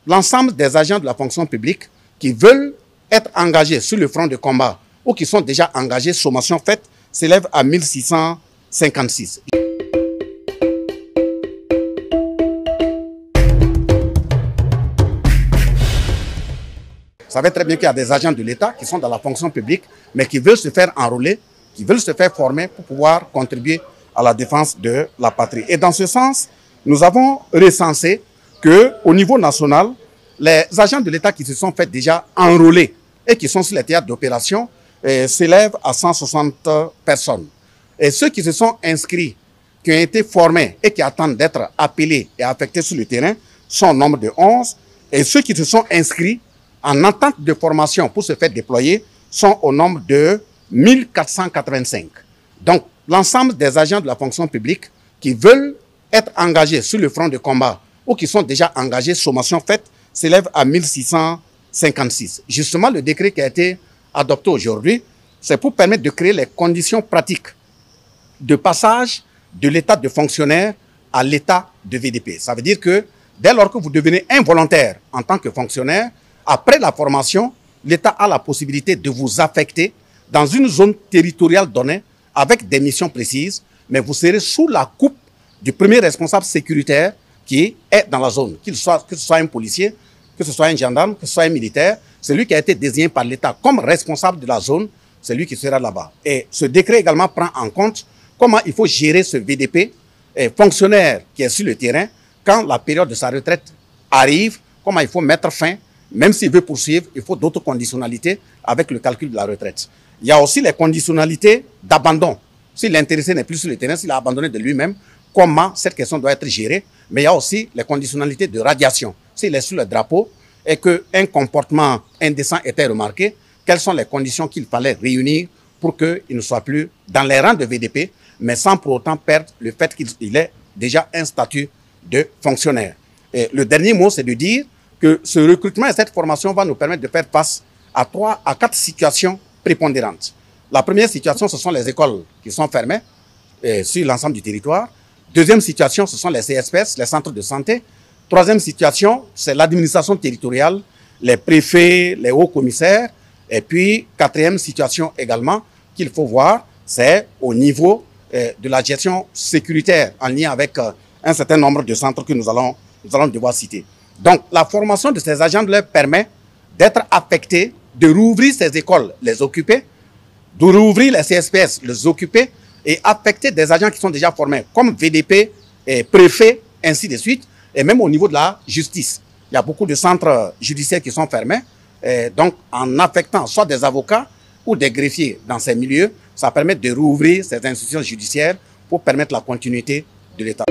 l'ensemble des agents de la fonction publique qui veulent être engagés sur le front de combat ou qui sont déjà engagés, sommation faite, s'élève à 1656. Vous savez très bien qu'il y a des agents de l'État qui sont dans la fonction publique, mais qui veulent se faire enrôler, qui veulent se faire former pour pouvoir contribuer à la défense de la patrie. Et dans ce sens, nous avons recensé qu'au niveau national, les agents de l'État qui se sont fait déjà enrôler et qui sont sur les théâtres d'opération s'élèvent à 160 personnes. Et ceux qui se sont inscrits, qui ont été formés et qui attendent d'être appelés et affectés sur le terrain sont au nombre de 11. Et ceux qui se sont inscrits en attente de formation pour se faire déployer sont au nombre de 1485. Donc, l'ensemble des agents de la fonction publique qui veulent être engagés sur le front de combat ou qui sont déjà engagés, sommation faite, s'élève à 1656. Justement, le décret qui a été adopté aujourd'hui, c'est pour permettre de créer les conditions pratiques de passage de l'état de fonctionnaire à l'état de VDP. Ça veut dire que dès lors que vous devenez involontaire en tant que fonctionnaire, après la formation, l'État a la possibilité de vous affecter dans une zone territoriale donnée avec des missions précises, mais vous serez sous la coupe du premier responsable sécuritaire qui est dans la zone, que ce soit un policier, que ce soit un gendarme, que ce soit un militaire, celui qui a été désigné par l'État comme responsable de la zone, c'est lui qui sera là-bas. Et ce décret également prend en compte comment il faut gérer ce VDP, fonctionnaire qui est sur le terrain, quand la période de sa retraite arrive, comment il faut mettre fin. Même s'il veut poursuivre, il faut d'autres conditionnalités avec le calcul de la retraite. Il y a aussi les conditionnalités d'abandon. Si l'intéressé n'est plus sur le terrain, s'il a abandonné de lui-même, comment cette question doit être gérée. Mais il y a aussi les conditionnalités de radiation. S'il est sur le drapeau et qu'un comportement indécent était remarqué, quelles sont les conditions qu'il fallait réunir pour qu'il ne soit plus dans les rangs de VDP, mais sans pour autant perdre le fait qu'il ait déjà un statut de fonctionnaire. Et le dernier mot, c'est de dire que ce recrutement et cette formation va nous permettre de faire face à 3 à 4 situations prépondérantes. La première situation, ce sont les écoles qui sont fermées sur l'ensemble du territoire. Deuxième situation, ce sont les CSPS, les centres de santé. Troisième situation, c'est l'administration territoriale, les préfets, les hauts commissaires. Et puis, quatrième situation également qu'il faut voir, c'est au niveau de la gestion sécuritaire en lien avec un certain nombre de centres que nous allons devoir citer. Donc, la formation de ces agents leur permet d'être affectés, de rouvrir ces écoles, les occuper, de rouvrir les CSPS, les occuper et affecter des agents qui sont déjà formés, comme VDP, préfet, ainsi de suite, et même au niveau de la justice. Il y a beaucoup de centres judiciaires qui sont fermés, donc en affectant soit des avocats ou des greffiers dans ces milieux, ça permet de rouvrir ces institutions judiciaires pour permettre la continuité de l'État.